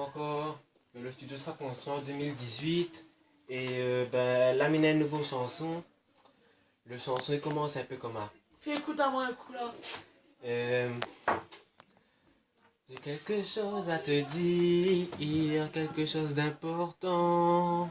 encore, le studio sera construit en 2018 et là, il y a une nouvelle chanson. Le chanson il commence un peu comme ça. Fais écoute à moi un coup là. J'ai quelque chose à te dire, quelque chose d'important.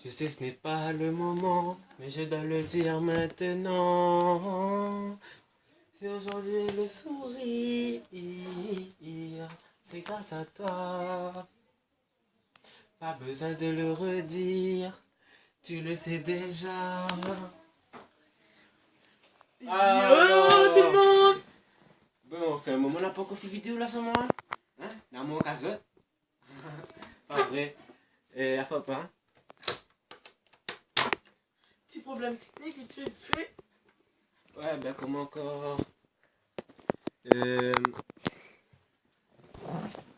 Je sais ce n'est pas le moment, mais je dois le dire maintenant. Si aujourd'hui le sourire, c'est grâce à toi. Pas besoin de le redire, tu le sais déjà. Yo tout le monde. Bon, on fait un moment, on n'a pas encore fait vidéo là, sur moi. Hein? Dans mon casotte. Pas vrai. La fois pas. Petit problème technique, vite fait. Ouais, ben comment encore.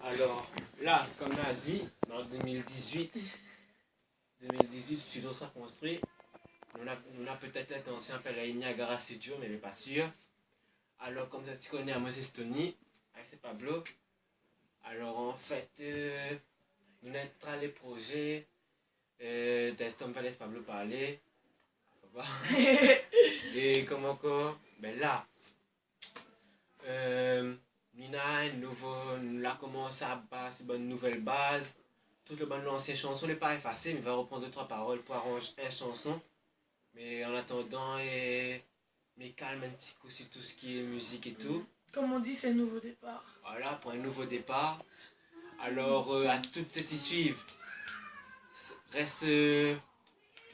Alors, là, comme on a dit, en 2018, le studio sera construit. On a peut-être l'intention d'appeler la Niagara Studio, mais je n'est pas sûr. Alors, comme ça, tu connais à Moses Tony, avec Pablo. Alors, en fait, nous avons les projets d'Estom Palace Pablo parler. Et comme encore, ben là, Nina, nous là commence à passer une nouvelle base. Toute le bonne ancienne chanson n'est pas effacée, mais il va reprendre 2-3 paroles pour arranger une chanson. Mais en attendant, mais calme un petit coup sur tout ce qui est musique et tout. Comme on dit, c'est un nouveau départ. Voilà, pour un nouveau départ. Alors, à toutes ceux qui suivent, reste,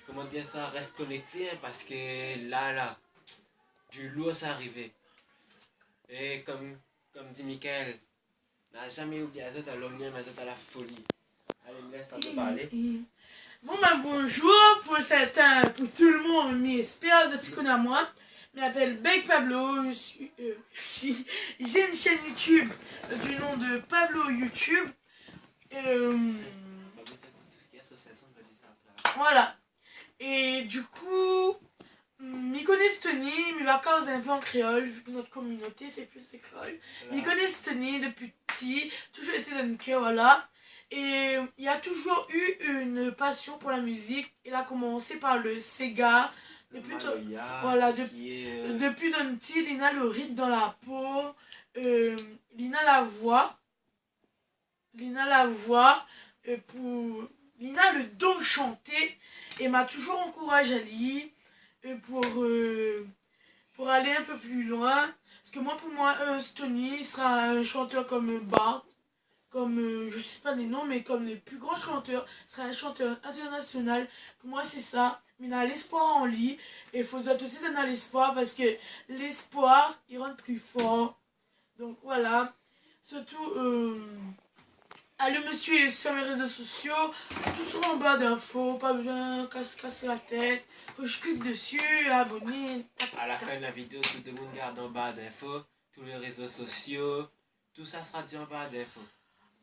comment dire ça, reste connecté hein, parce que là, du lourd c'est arrivé. Et comme dit Michael, n'a jamais oublié Azot à l'omnium, Azot à la folie. Allez, me laisse pas te parler. Bon ben bonjour pour certains, pour tout le monde, mais espère de te connaître à moi. Je m'appelle Beg Pablo, j'ai une chaîne YouTube du nom de Pablo YouTube. Voilà. Et du coup, m'y connaissent Tony, mes vacances un peu en créole, vu que notre communauté c'est plus les créoles. M'y connaissent Tony depuis petit, toujours été dans le cœur, voilà. Et il a toujours eu une passion pour la musique. Il a commencé par le Sega. Depuis depuis d'un petit, il a le rythme dans la peau. Il a la voix. Il a la voix. Il a le don de chanter. Et m'a toujours encouragé à lire. Pour aller un peu plus loin. Parce que pour moi, Tony sera un chanteur comme Bart. Comme, je sais pas les noms, mais comme les plus grands chanteurs, sera un chanteur international. Pour moi, c'est ça. Mais il a l'espoir en lui. Et il faut aussi donner l'espoir parce que l'espoir, il rend plus fort. Donc voilà. Surtout, allez me suivre sur mes réseaux sociaux. Tout sera en bas d'infos. Pas besoin de casser la tête. Je clique dessus, abonner. À la fin de la vidéo, tout le monde garde en bas d'infos. Tous les réseaux sociaux. Tout ça sera dit en bas d'infos.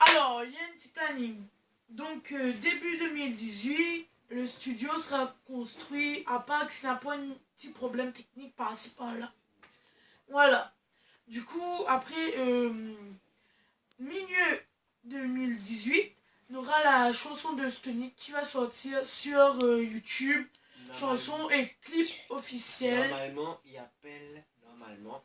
Alors, il y a un petit planning. Donc, début 2018, le studio sera construit, à part qu'il n'y a pas un petit problème technique par-ci par-là. Voilà. Du coup, après, milieu 2018, on aura la chanson de Stony qui va sortir sur YouTube. Chanson et clip officiel. Normalement, il appelle, normalement,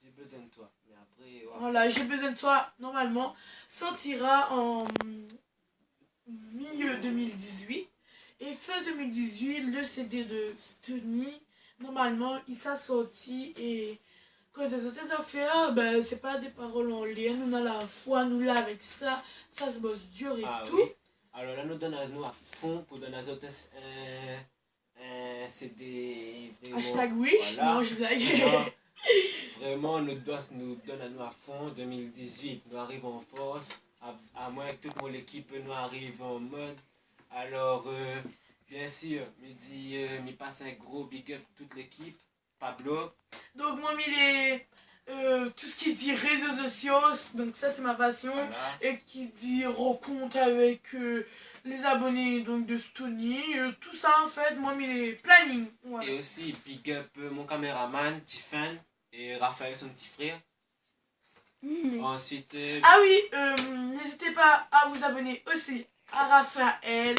j'ai besoin de toi. Mais après, wow. Voilà, j'ai besoin de toi, normalement, sortira en milieu 2018. Et fin 2018, le CD de Stony, normalement, il s'est sorti. Et quand les autres affaires, ben, c'est pas des paroles en lien. Nous, on a la foi, nous, là, avec ça, ça se bosse dur et tout. Oui. Alors là, nous donnons à fond pour donner aux autres un CD. Vraiment, Hashtag wish, voilà. Non, je blague. Vraiment, nous donne à nous à fond. 2018, nous arrivons en force. À moins que toute mon équipe nous arrive en mode. Alors, bien sûr, me passe un gros big up toute l'équipe. Pablo. Donc, moi, tout ce qui dit réseaux sociaux, donc ça c'est ma passion, voilà. Et qui dit rencontre avec les abonnés donc de Stony, tout ça en fait, moi les planning. Voilà. Et aussi big up mon caméraman, Tiffany et Raphaël son petit frère. Ensuite, Ah oui, n'hésitez pas à vous abonner aussi à Raphaël.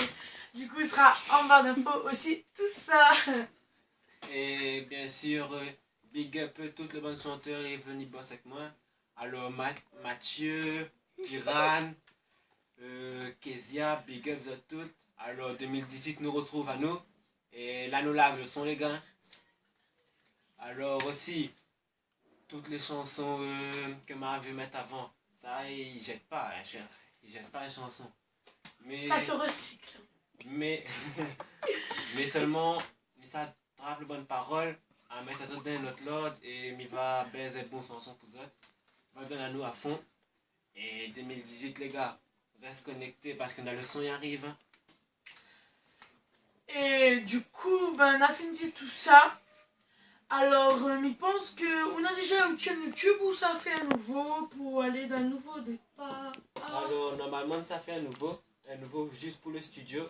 Du coup, il sera en barre d'infos aussi, tout ça. et bien sûr, big up toutes les bonnes chanteurs et venus bosser avec moi. Alors, Mathieu, Kiran, Kezia, big up vous toutes. Alors, 2018 nous retrouve à nous. Et là, nous lave le son, les gars. Alors, aussi, toutes les chansons que Mara veut mettre avant, ça, il jette pas. Il jette pas les chansons. Mais, Ça se recycle. mais, mais seulement, mais ça trappe les bonnes paroles, à mettre ça dans notre l'ordre et il va baiser bon chanson pour ça. Va donner à nous à fond. Et 2018, les gars, reste connectés parce que le son y arrive. Hein. Et du coup, on a fini tout ça. Alors, je pense qu'on a déjà une chaîne YouTube où ça fait un nouveau pour aller d'un nouveau départ. Alors, normalement, ça fait un nouveau juste pour le studio.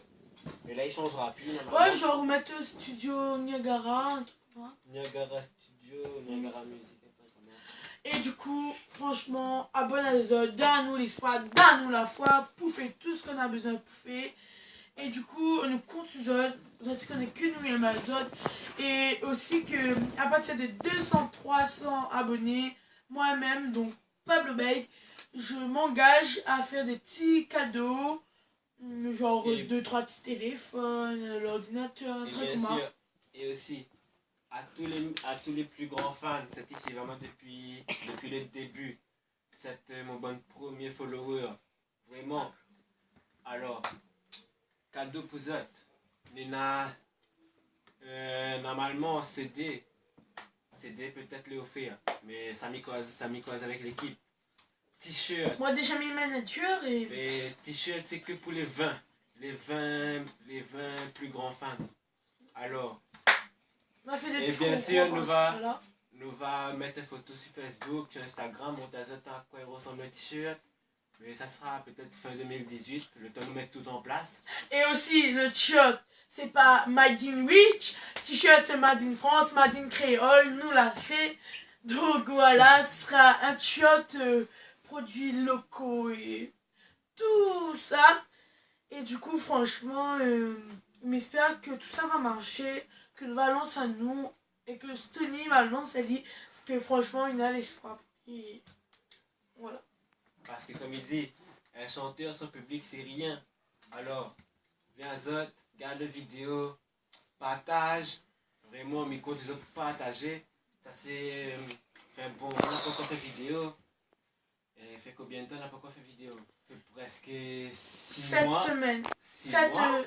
Mais là, il changera plus. Ouais, genre, mettre studio Niagara, un truc comme ça. Niagara Studio, Niagara Music, un truc comme ça. Et du coup, franchement, abonnez-vous, donne-nous l'espoir, donne-nous la foi, pouffez tout ce qu'on a besoin de pouffer. Et du coup, on nous compte sur Zod. Vous êtes qu'on est que nous et Amazon. Et aussi que à partir de 200-300 abonnés, moi-même, donc Pablo Bake, je m'engage à faire des petits cadeaux. Genre 2-3 petits téléphones, l'ordinateur, un truc comme ça. Et aussi, à tous les plus grands fans, c'est ici vraiment depuis le début. C'est mon bon premier follower. Vraiment. Alors, cadeau pour eux. Nina, normalement, CD peut-être les offrir, mais ça m'y cause avec l'équipe. T-shirt. Moi, déjà mes managers et. Les t-shirts, c'est que pour les 20 plus grands fans. Alors, On a fait des et petits bien sûr, voilà. nous va mettre une photo sur Facebook, sur Instagram, montrer à quoi il ressemble le t-shirt. Mais ça sera peut-être fin 2018, le temps de mettre tout en place. Et aussi, le t-shirt, c'est pas Made in Rich. T-shirt, c'est Made in France, Made in Créole. Nous l'a fait. Donc voilà, ce sera un t-shirt produits locaux et tout ça. Et du coup, franchement, j'espère que tout ça va marcher, que le va lancer à nous et que Tony va lancer à lui. Parce que franchement, il a l'espoir. Et voilà. Parce que comme il dit, un chanteur sans public c'est rien. Alors, viens Zot, regarde la vidéo, partage. Vraiment, mes comptes ils ont partagé. Ça c'est. Fait bon, on n'a pas encore fait vidéo. Et fait combien de temps on n'a pas encore fait vidéo? Fait presque 6 mois. 7 semaines.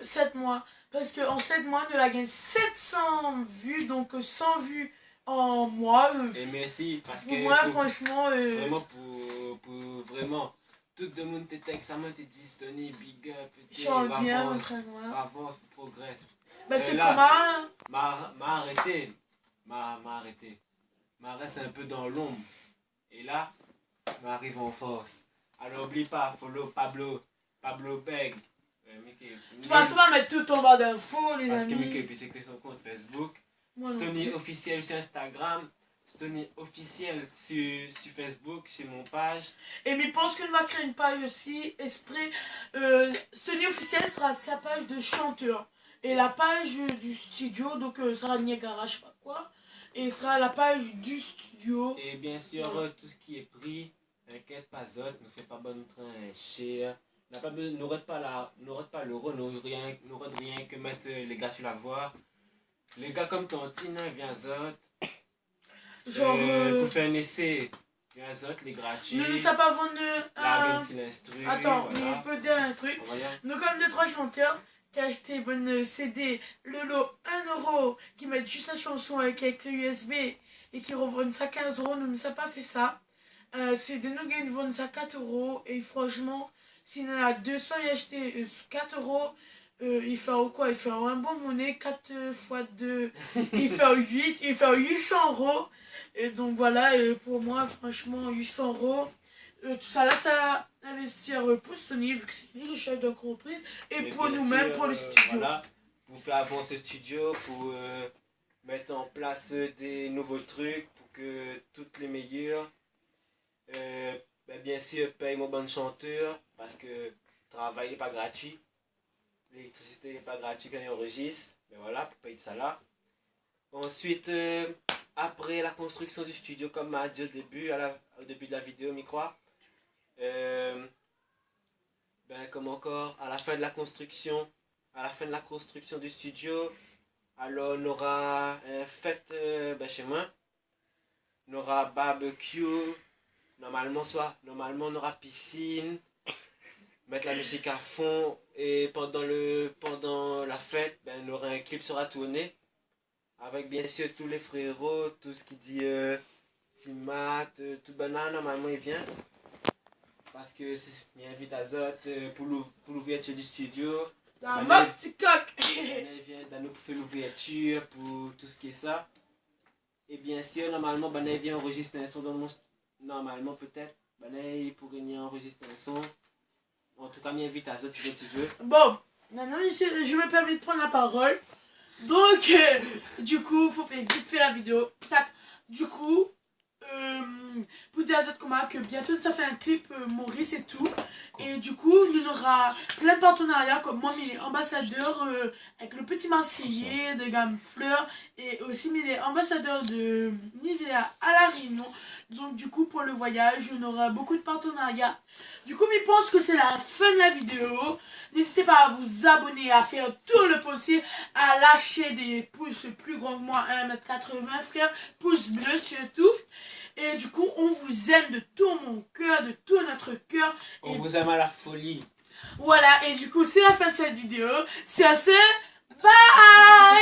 7 mois. Parce qu'en 7 mois, nous avons gagné 700 vues, donc 100 vues en mois. Et merci, parce que. Moi, franchement. Vraiment, pour vraiment. Tout le monde te texte, ça m'a dit Tony, big up, bien, avance, progresse. Bah, c'est comment? M'a arrêté. M'a arrêté. M'a reste un peu dans l'ombre. Et là, m'arrive en force. Alors, oublie pas, follow Pablo Beg. De toute façon, on va mettre tout en bas d'infos, les amis. Parce que Mickey, puis c'est que son compte Facebook. Tony officiel sur Instagram. Tony officiel sur Facebook, sur mon page. Et mais pense qu'on va créer une page aussi, Esprit. Tony officiel sera sa page de chanteur. Et la page du studio, donc sera Niagara, je sais pas quoi. Et sera la page du studio. Et bien sûr, tout ce qui est pris, t'inquiète pas, Zot, ne fait pas bon train, cher. N'arrête pas l'euro, n'arrête rien que mettre les gars sur la voie. Les gars comme Tontine, viens Zot. Genre. Pour faire un essai, viens Zot, les gratuits. Nous ne sommes pas vendu. Attends, voilà. mais on peut dire un truc. Nous, comme 2-3 chanteurs qui a acheté bonne CD, le lot 1€, qui mettent juste sa chanson avec le USB et qui revendent ça 15€, nous ne sommes pas fait ça. C'est de nous gagner vendre ça 4€. Et franchement, s'il y en a 200 et acheté 4€, il fait quoi? Il fait un bon monnaie, 4 x 2, il fait 8, il fait 800€. Et donc voilà, pour moi, franchement, 800€. Tout ça là, ça investir pour Tony, vu que c'est lui le chef d'entreprise, et pour nous-mêmes, pour le studio. Voilà, pour faire avancer le studio, pour mettre en place des nouveaux trucs, pour que toutes les meilleures. Bien sûr, paye mon bonne chanteur parce que le travail n'est pas gratuit. L'électricité n'est pas gratuite quand on enregistre. Mais voilà, pour payer ça là. Ensuite, après la construction du studio, comme m'a dit au début de la vidéo, m'y croit. Comme encore, à la fin de la construction du studio, alors on aura une fête chez moi. On aura barbecue. Normalement on aura piscine. Mettre la musique à fond. Et pendant la fête, on aura un clip sera tourné. Avec bien sûr tous les frérots, tout ce qui dit Timat, tout banane, normalement il vient. Parce que il invite Azote pour l'ouverture du studio. Dans ma petit coq. Il vient dans nous faire l'ouverture pour tout ce qui est ça. Et bien sûr, normalement, il vient enregistrer un son dans mon... Normalement, peut-être, il pourrait venir enregistrer un son. En tout cas, m'invite Azote si tu veux. Bon, maintenant, je me permets de prendre la parole. Donc, du coup, il faut faire vite fait la vidéo. Tac. Du coup, pour dire à Zot Koma que bientôt ça fait un clip Maurice et tout. Et du coup, il y aura plein de partenariats comme moi, il est ambassadeur avec le Petit Marseillais de gamme Fleur. Et aussi, il est ambassadeur de Nivea à La Réunion. Donc, du coup, pour le voyage, on aura beaucoup de partenariats. Du coup, je pense que c'est la fin de la vidéo. N'hésitez pas à vous abonner, à faire tout le possible, à lâcher des pouces plus grands que moi, 1m80, frère. Pouce bleu surtout. Et du coup, on vous aime de tout mon cœur, de tout notre cœur. On vous aime à la folie. Voilà, et du coup, c'est la fin de cette vidéo. C'est assez. Bye!